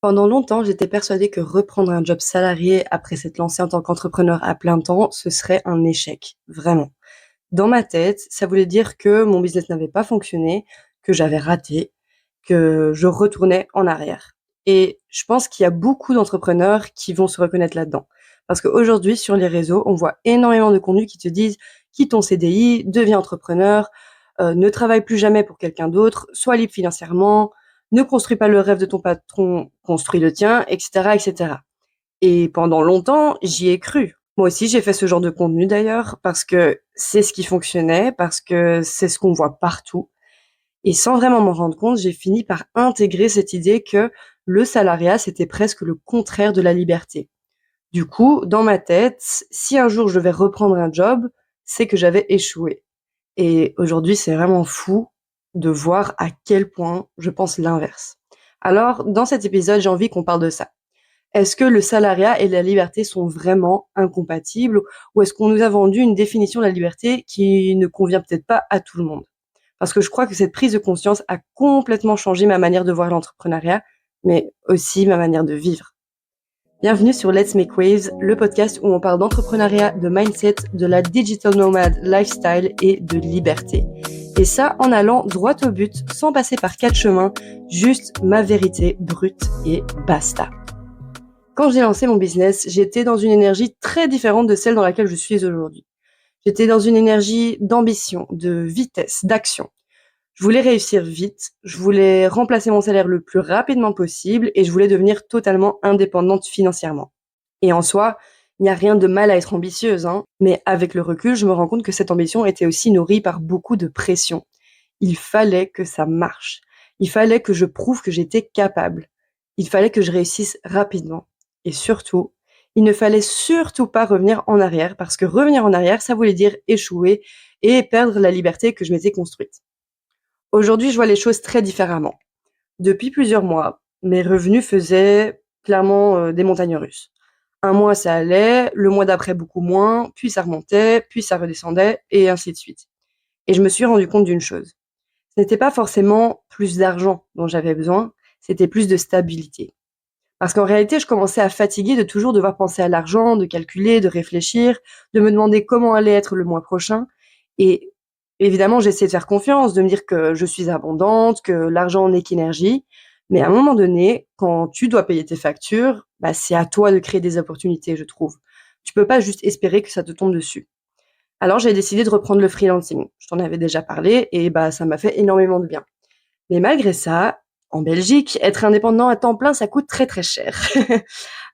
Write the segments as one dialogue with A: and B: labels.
A: Pendant longtemps, j'étais persuadée que reprendre un job salarié après s'être lancée en tant qu'entrepreneur à plein temps, ce serait un échec, vraiment. Dans ma tête, ça voulait dire que mon business n'avait pas fonctionné, que j'avais raté, que je retournais en arrière. Et je pense qu'il y a beaucoup d'entrepreneurs qui vont se reconnaître là-dedans. Parce qu'aujourd'hui, sur les réseaux, on voit énormément de contenus qui te disent quitte ton CDI, deviens entrepreneur, ne travaille plus jamais pour quelqu'un d'autre, sois libre financièrement, ne construis pas le rêve de ton patron, construis le tien, etc., etc. Et pendant longtemps, j'y ai cru. Moi aussi, j'ai fait ce genre de contenu d'ailleurs, parce que c'est ce qui fonctionnait, parce que c'est ce qu'on voit partout. Et sans vraiment m'en rendre compte, j'ai fini par intégrer cette idée que le salariat, c'était presque le contraire de la liberté. Du coup, dans ma tête, si un jour je vais reprendre un job, c'est que j'avais échoué. Et aujourd'hui, c'est vraiment fou de voir à quel point je pense l'inverse. Alors, dans cet épisode, j'ai envie qu'on parle de ça. Est-ce que le salariat et la liberté sont vraiment incompatibles ou est-ce qu'on nous a vendu une définition de la liberté qui ne convient peut-être pas à tout le monde? Parce que je crois que cette prise de conscience a complètement changé ma manière de voir l'entrepreneuriat, mais aussi ma manière de vivre. Bienvenue sur Let's Make Waves, le podcast où on parle d'entrepreneuriat, de mindset, de la digital nomade lifestyle et de liberté. Et ça en allant droit au but, sans passer par 4 chemins, juste ma vérité brute et basta. Quand j'ai lancé mon business, j'étais dans une énergie très différente de celle dans laquelle je suis aujourd'hui. J'étais dans une énergie d'ambition, de vitesse, d'action. Je voulais réussir vite, je voulais remplacer mon salaire le plus rapidement possible et je voulais devenir totalement indépendante financièrement. Et en soi, il n'y a rien de mal à être ambitieuse, hein, mais avec le recul, je me rends compte que cette ambition était aussi nourrie par beaucoup de pression. Il fallait que ça marche. Il fallait que je prouve que j'étais capable. Il fallait que je réussisse rapidement. Et surtout, il ne fallait surtout pas revenir en arrière parce que revenir en arrière, ça voulait dire échouer et perdre la liberté que je m'étais construite. Aujourd'hui, je vois les choses très différemment. Depuis plusieurs mois, mes revenus faisaient clairement des montagnes russes. Un mois, ça allait, le mois d'après, beaucoup moins, puis ça remontait, puis ça redescendait, et ainsi de suite. Et je me suis rendu compte d'une chose. Ce n'était pas forcément plus d'argent dont j'avais besoin, c'était plus de stabilité. Parce qu'en réalité, je commençais à fatiguer de toujours devoir penser à l'argent, de calculer, de réfléchir, de me demander comment allait être le mois prochain. Et évidemment, j'essayais de faire confiance, de me dire que je suis abondante, que l'argent n'est qu'énergie. Mais à un moment donné, quand tu dois payer tes factures, bah, c'est à toi de créer des opportunités, je trouve. Tu peux pas juste espérer que ça te tombe dessus. Alors, j'ai décidé de reprendre le freelancing. Je t'en avais déjà parlé et bah, ça m'a fait énormément de bien. Mais malgré ça, en Belgique, être indépendant à temps plein, ça coûte très, très cher.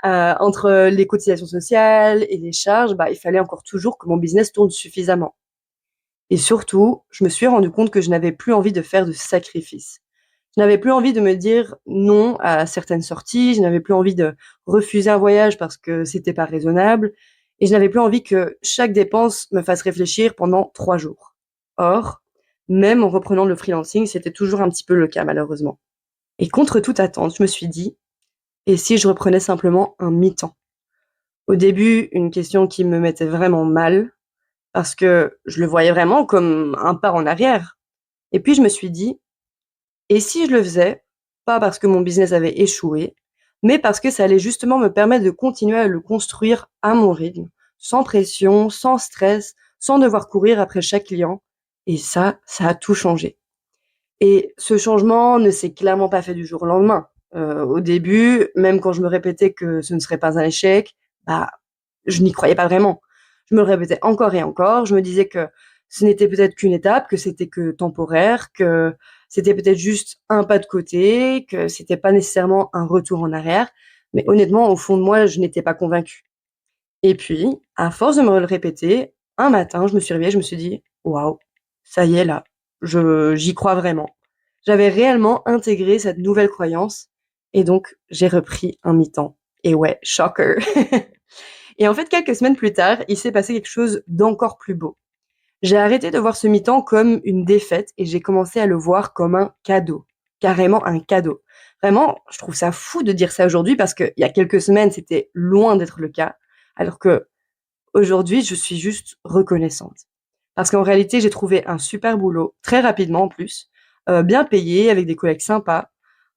A: Entre les cotisations sociales et les charges, bah, il fallait encore toujours que mon business tourne suffisamment. Et surtout, je me suis rendu compte que je n'avais plus envie de faire de sacrifices. Je n'avais plus envie de me dire non à certaines sorties, je n'avais plus envie de refuser un voyage parce que c'était pas raisonnable, et je n'avais plus envie que chaque dépense me fasse réfléchir pendant 3 jours. Or, même en reprenant le freelancing, c'était toujours un petit peu le cas malheureusement. Et contre toute attente, je me suis dit: «Et si je reprenais simplement un mi-temps?» Au début, une question qui me mettait vraiment mal, parce que je le voyais vraiment comme un pas en arrière. Et puis je me suis dit: «Et si je le faisais, pas parce que mon business avait échoué, mais parce que ça allait justement me permettre de continuer à le construire à mon rythme, sans pression, sans stress, sans devoir courir après chaque client?» Et ça a tout changé. Et ce changement ne s'est clairement pas fait du jour au lendemain. Au début, même quand je me répétais que ce ne serait pas un échec, bah, je n'y croyais pas vraiment. Je me le répétais encore et encore, je me disais que ce n'était peut-être qu'une étape, que c'était que temporaire, que c'était peut-être juste un pas de côté, que c'était pas nécessairement un retour en arrière. Mais honnêtement, au fond de moi, je n'étais pas convaincue. Et puis, à force de me le répéter, un matin, je me suis réveillée, je me suis dit: «Waouh, ça y est là, j'y crois vraiment». J'avais réellement intégré cette nouvelle croyance et donc j'ai repris un mi-temps. Et ouais, shocker. Et en fait, quelques semaines plus tard, il s'est passé quelque chose d'encore plus beau. J'ai arrêté de voir ce mi-temps comme une défaite et j'ai commencé à le voir comme un cadeau, carrément un cadeau. Vraiment, je trouve ça fou de dire ça aujourd'hui parce qu'il y a quelques semaines, c'était loin d'être le cas, alors qu'aujourd'hui, je suis juste reconnaissante. Parce qu'en réalité, j'ai trouvé un super boulot, très rapidement en plus, bien payé, avec des collègues sympas,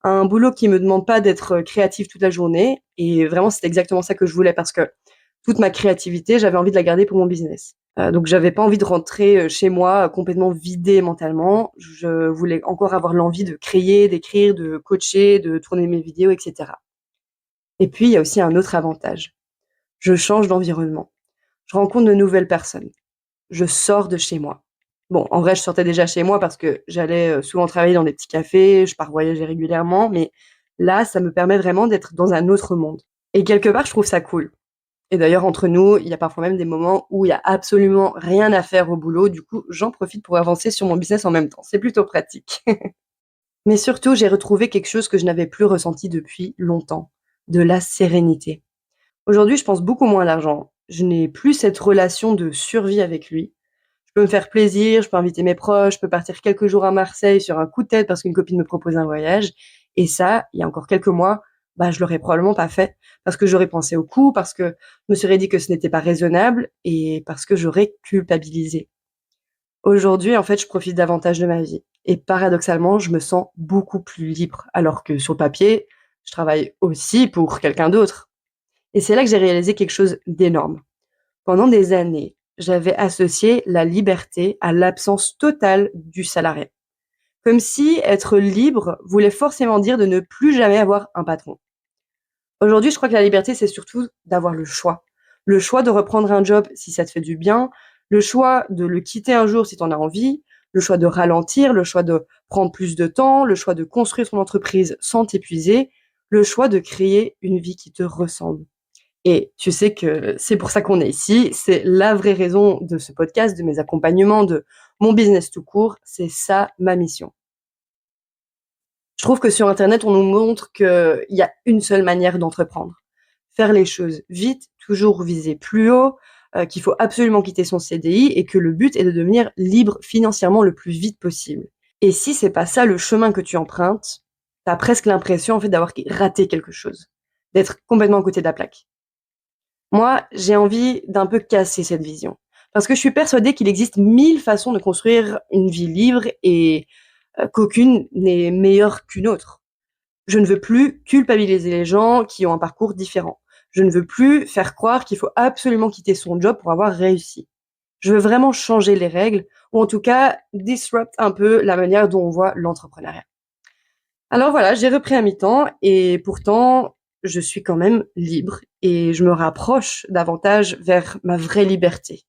A: un boulot qui me demande pas d'être créative toute la journée et vraiment c'était exactement ça que je voulais parce que toute ma créativité, j'avais envie de la garder pour mon business. Donc j'avais pas envie de rentrer, chez moi, complètement vidée mentalement. Je voulais encore avoir l'envie de créer, d'écrire, de coacher, de tourner mes vidéos et cetera. Et puis il y a aussi un autre avantage. Je change d'environnement. Je rencontre de nouvelles personnes. Je sors de chez moi. Bon, en vrai, je sortais déjà chez moi parce que j'allais, souvent travailler dans des petits cafés, je pars voyager régulièrement, mais là, ça me permet vraiment d'être dans un autre monde et quelque part, je trouve ça cool. Et d'ailleurs, entre nous, il y a parfois même des moments où il y a absolument rien à faire au boulot. Du coup, j'en profite pour avancer sur mon business en même temps. C'est plutôt pratique. Mais surtout, j'ai retrouvé quelque chose que je n'avais plus ressenti depuis longtemps, de la sérénité. Aujourd'hui, je pense beaucoup moins à l'argent. Je n'ai plus cette relation de survie avec lui. Je peux me faire plaisir, je peux inviter mes proches, je peux partir quelques jours à Marseille sur un coup de tête parce qu'une copine me propose un voyage. Et ça, il y a encore quelques mois, bah, je l'aurais probablement pas fait parce que j'aurais pensé au coût, parce que je me serais dit que ce n'était pas raisonnable et parce que j'aurais culpabilisé. Aujourd'hui, en fait, je profite davantage de ma vie et paradoxalement, je me sens beaucoup plus libre alors que sur le papier, je travaille aussi pour quelqu'un d'autre. Et c'est là que j'ai réalisé quelque chose d'énorme. Pendant des années, j'avais associé la liberté à l'absence totale du salarié. Comme si être libre voulait forcément dire de ne plus jamais avoir un patron. Aujourd'hui, je crois que la liberté, c'est surtout d'avoir le choix. Le choix de reprendre un job si ça te fait du bien, le choix de le quitter un jour si tu en as envie, le choix de ralentir, le choix de prendre plus de temps, le choix de construire ton entreprise sans t'épuiser, le choix de créer une vie qui te ressemble. Et tu sais que c'est pour ça qu'on est ici. C'est la vraie raison de ce podcast, de mes accompagnements, de mon business tout court. C'est ça ma mission. Je trouve que sur Internet, on nous montre qu'il y a une seule manière d'entreprendre. Faire les choses vite, toujours viser plus haut, qu'il faut absolument quitter son CDI et que le but est de devenir libre financièrement le plus vite possible. Et si c'est pas ça le chemin que tu empruntes, t'as presque l'impression en fait d'avoir raté quelque chose, d'être complètement à côté de la plaque. Moi, j'ai envie d'un peu casser cette vision. Parce que je suis persuadée qu'il existe 1000 façons de construire une vie libre et qu'aucune n'est meilleure qu'une autre. Je ne veux plus culpabiliser les gens qui ont un parcours différent. Je ne veux plus faire croire qu'il faut absolument quitter son job pour avoir réussi. Je veux vraiment changer les règles ou en tout cas disrupt un peu la manière dont on voit l'entrepreneuriat. Alors voilà, j'ai repris à mi-temps et pourtant, je suis quand même libre et je me rapproche davantage vers ma vraie liberté.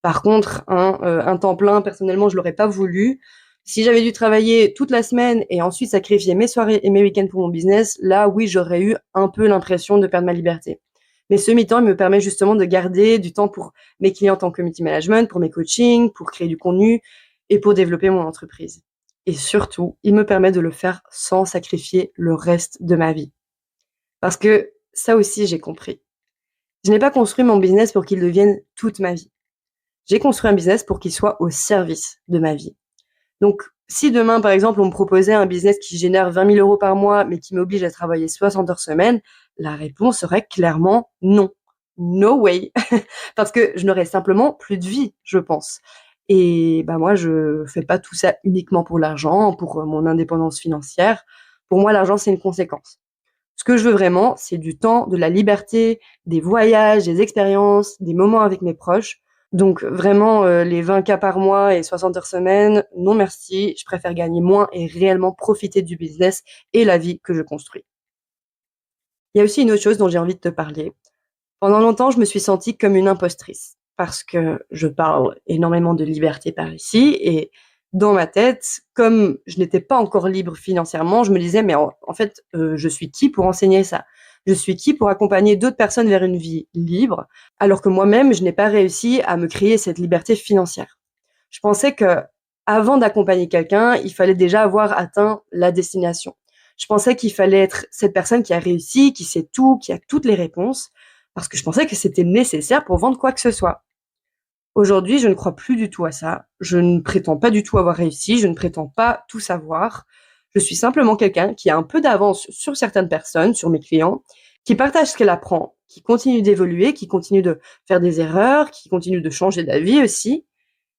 A: Par contre, un temps plein, personnellement, je l'aurais pas voulu. Si j'avais dû travailler toute la semaine et ensuite sacrifier mes soirées et mes week-ends pour mon business, là, oui, j'aurais eu un peu l'impression de perdre ma liberté. Mais ce mi-temps, il me permet justement de garder du temps pour mes clients en community management, pour mes coachings, pour créer du contenu et pour développer mon entreprise. Et surtout, il me permet de le faire sans sacrifier le reste de ma vie. Parce que ça aussi, j'ai compris. Je n'ai pas construit mon business pour qu'il devienne toute ma vie. J'ai construit un business pour qu'il soit au service de ma vie. Donc, si demain, par exemple, on me proposait un business qui génère 20 000 euros par mois, mais qui m'oblige à travailler 60 heures semaine, la réponse serait clairement non. No way. Parce que je n'aurais simplement plus de vie, je pense. Et bah moi, je fais pas tout ça uniquement pour l'argent, pour mon indépendance financière. Pour moi, l'argent, c'est une conséquence. Ce que je veux vraiment, c'est du temps, de la liberté, des voyages, des expériences, des moments avec mes proches. Donc vraiment, les 20K par mois et 60 heures semaine, non merci. Je préfère gagner moins et réellement profiter du business et la vie que je construis. Il y a aussi une autre chose dont j'ai envie de te parler. Pendant longtemps, je me suis sentie comme une impostrice parce que je parle énormément de liberté par ici et dans ma tête, comme je n'étais pas encore libre financièrement, je me disais: «Mais en fait, je suis qui pour enseigner ça? Je suis qui pour accompagner d'autres personnes vers une vie libre, alors que moi-même, je n'ai pas réussi à me créer cette liberté financière?» Je pensais qu'avant d'accompagner quelqu'un, il fallait déjà avoir atteint la destination. Je pensais qu'il fallait être cette personne qui a réussi, qui sait tout, qui a toutes les réponses, parce que je pensais que c'était nécessaire pour vendre quoi que ce soit. Aujourd'hui, je ne crois plus du tout à ça. Je ne prétends pas du tout avoir réussi, je ne prétends pas tout savoir. Je suis simplement quelqu'un qui a un peu d'avance sur certaines personnes, sur mes clients, qui partage ce qu'elle apprend, qui continue d'évoluer, qui continue de faire des erreurs, qui continue de changer d'avis aussi.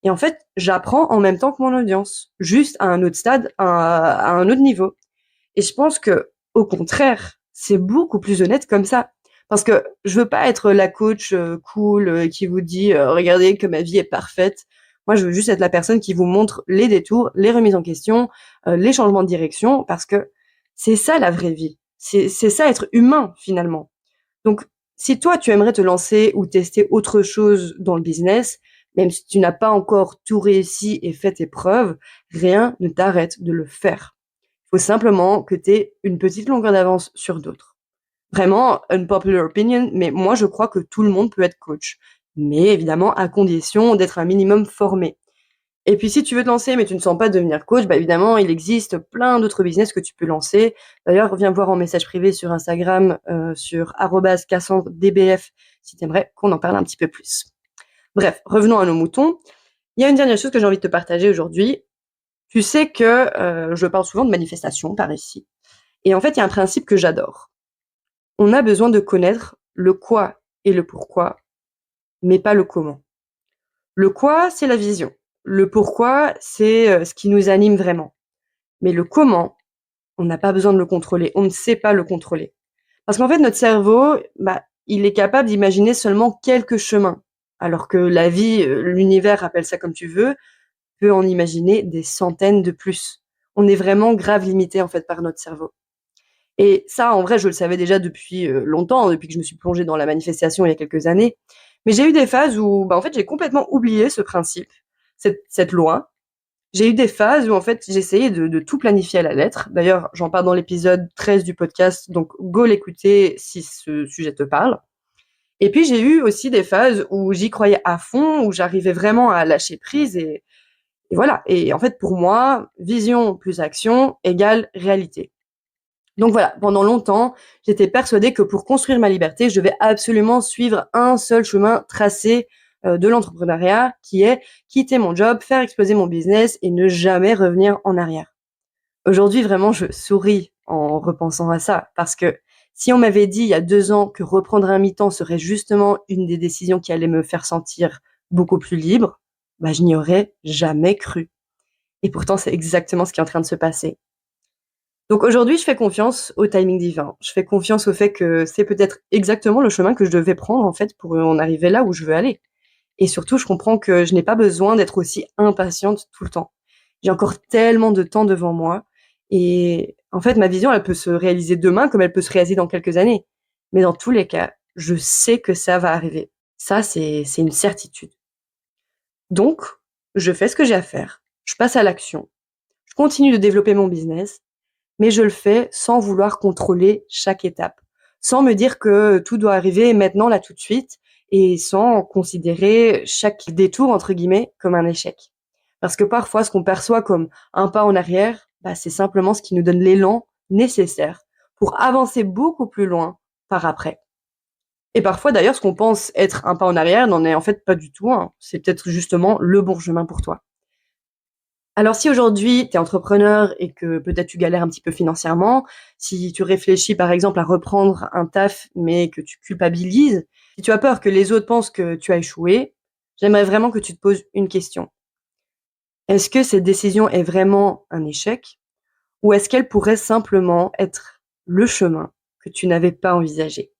A: Et en fait, j'apprends en même temps que mon audience, juste à un autre stade, à un autre niveau. Et je pense que, au contraire, c'est beaucoup plus honnête comme ça. Parce que je veux pas être la coach cool qui vous dit regardez que ma vie est parfaite. Moi, je veux juste être la personne qui vous montre les détours, les remises en question, les changements de direction, parce que c'est ça la vraie vie. C'est ça être humain finalement. Donc, si toi tu aimerais te lancer ou tester autre chose dans le business, même si tu n'as pas encore tout réussi et fait tes preuves, rien ne t'arrête de le faire. Il faut simplement que tu aies une petite longueur d'avance sur d'autres. Vraiment, unpopular opinion, mais moi je crois que tout le monde peut être coach. Mais évidemment, à condition d'être un minimum formé. Et puis si tu veux te lancer mais tu ne sens pas devenir coach, bah évidemment, il existe plein d'autres business que tu peux lancer. D'ailleurs, viens voir en message privé sur Instagram, sur @cassandredbf si tu aimerais qu'on en parle un petit peu plus. Bref, revenons à nos moutons. Il y a une dernière chose que j'ai envie de te partager aujourd'hui. Tu sais que, je parle souvent de manifestation par ici. Et en fait, il y a un principe que j'adore. On a besoin de connaître le quoi et le pourquoi, mais pas le comment. Le quoi, c'est la vision. Le pourquoi, c'est, ce qui nous anime vraiment. Mais le comment, on n'a pas besoin de le contrôler. On ne sait pas le contrôler. Parce qu'en fait, notre cerveau, bah, il est capable d'imaginer seulement quelques chemins. Alors que la vie, l'univers, appelle ça comme tu veux, peut en imaginer des centaines de plus. On est vraiment grave limité, en fait, par notre cerveau. Et ça, en vrai, je le savais déjà depuis longtemps, depuis que je me suis plongée dans la manifestation il y a quelques années. Mais j'ai eu des phases où, bah, en fait, j'ai complètement oublié ce principe, cette loi. J'ai eu des phases où, en fait, j'essayais de tout planifier à la lettre. D'ailleurs, j'en parle dans l'épisode 13 du podcast, donc go l'écouter si ce sujet te parle. Et puis, j'ai eu aussi des phases où j'y croyais à fond, où j'arrivais vraiment à lâcher prise et voilà. Et en fait, pour moi, vision plus action égale réalité. Donc voilà, pendant longtemps, j'étais persuadée que pour construire ma liberté, je devais absolument suivre un seul chemin tracé de l'entrepreneuriat, qui est quitter mon job, faire exploser mon business et ne jamais revenir en arrière. Aujourd'hui, vraiment, je souris en repensant à ça, parce que si on m'avait dit il y a 2 ans que reprendre un mi-temps serait justement une des décisions qui allait me faire sentir beaucoup plus libre, bah, je n'y aurais jamais cru. Et pourtant, c'est exactement ce qui est en train de se passer. Donc aujourd'hui, je fais confiance au timing divin. Je fais confiance au fait que c'est peut-être exactement le chemin que je devais prendre, en fait, pour en arriver là où je veux aller. Et surtout, je comprends que je n'ai pas besoin d'être aussi impatiente tout le temps. J'ai encore tellement de temps devant moi et en fait, ma vision, elle peut se réaliser demain comme elle peut se réaliser dans quelques années. Mais dans tous les cas, je sais que ça va arriver. Ça, c'est une certitude. Donc, je fais ce que j'ai à faire. Je passe à l'action. Je continue de développer mon business, mais je le fais sans vouloir contrôler chaque étape, sans me dire que tout doit arriver maintenant, là, tout de suite, et sans considérer chaque détour, entre guillemets, comme un échec. Parce que parfois, ce qu'on perçoit comme un pas en arrière, bah, c'est simplement ce qui nous donne l'élan nécessaire pour avancer beaucoup plus loin par après. Et parfois, d'ailleurs, ce qu'on pense être un pas en arrière n'en est en fait pas du tout un. C'est peut-être justement le bon chemin pour toi. Alors si aujourd'hui tu es entrepreneur et que peut-être tu galères un petit peu financièrement, si tu réfléchis par exemple à reprendre un taf mais que tu culpabilises, si tu as peur que les autres pensent que tu as échoué, j'aimerais vraiment que tu te poses une question. Est-ce que cette décision est vraiment un échec ou est-ce qu'elle pourrait simplement être le chemin que tu n'avais pas envisagé?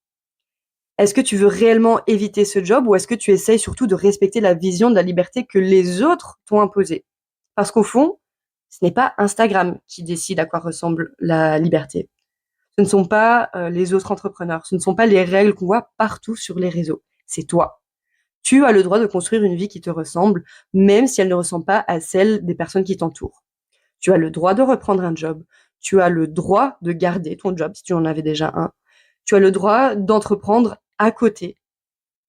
A: Est-ce que tu veux réellement éviter ce job ou est-ce que tu essayes surtout de respecter la vision de la liberté que les autres t'ont imposée? Parce qu'au fond, ce n'est pas Instagram qui décide à quoi ressemble la liberté. Ce ne sont pas les autres entrepreneurs, ce ne sont pas les règles qu'on voit partout sur les réseaux. C'est toi. Tu as le droit de construire une vie qui te ressemble, même si elle ne ressemble pas à celle des personnes qui t'entourent. Tu as le droit de reprendre un job. Tu as le droit de garder ton job si tu en avais déjà un. Tu as le droit d'entreprendre à côté.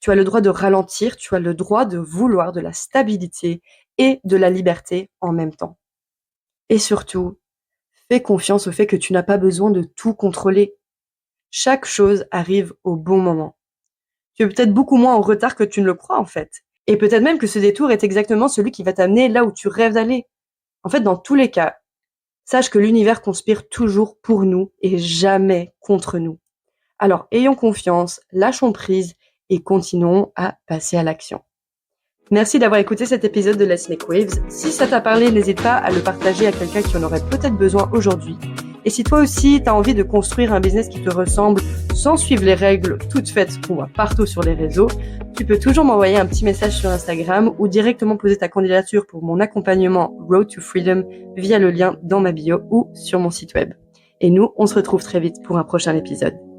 A: Tu as le droit de ralentir. Tu as le droit de vouloir de la stabilité et de la liberté en même temps. Et surtout, fais confiance au fait que tu n'as pas besoin de tout contrôler. Chaque chose arrive au bon moment. Tu es peut-être beaucoup moins en retard que tu ne le crois en fait. Et peut-être même que ce détour est exactement celui qui va t'amener là où tu rêves d'aller. En fait, dans tous les cas, sache que l'univers conspire toujours pour nous et jamais contre nous. Alors ayons confiance, lâchons prise et continuons à passer à l'action. Merci d'avoir écouté cet épisode de Let's Make Waves. Si ça t'a parlé, n'hésite pas à le partager à quelqu'un qui en aurait peut-être besoin aujourd'hui. Et si toi aussi, tu as envie de construire un business qui te ressemble sans suivre les règles toutes faites qu'on voit partout sur les réseaux, tu peux toujours m'envoyer un petit message sur Instagram ou directement poser ta candidature pour mon accompagnement Road to Freedom via le lien dans ma bio ou sur mon site web. Et nous, on se retrouve très vite pour un prochain épisode.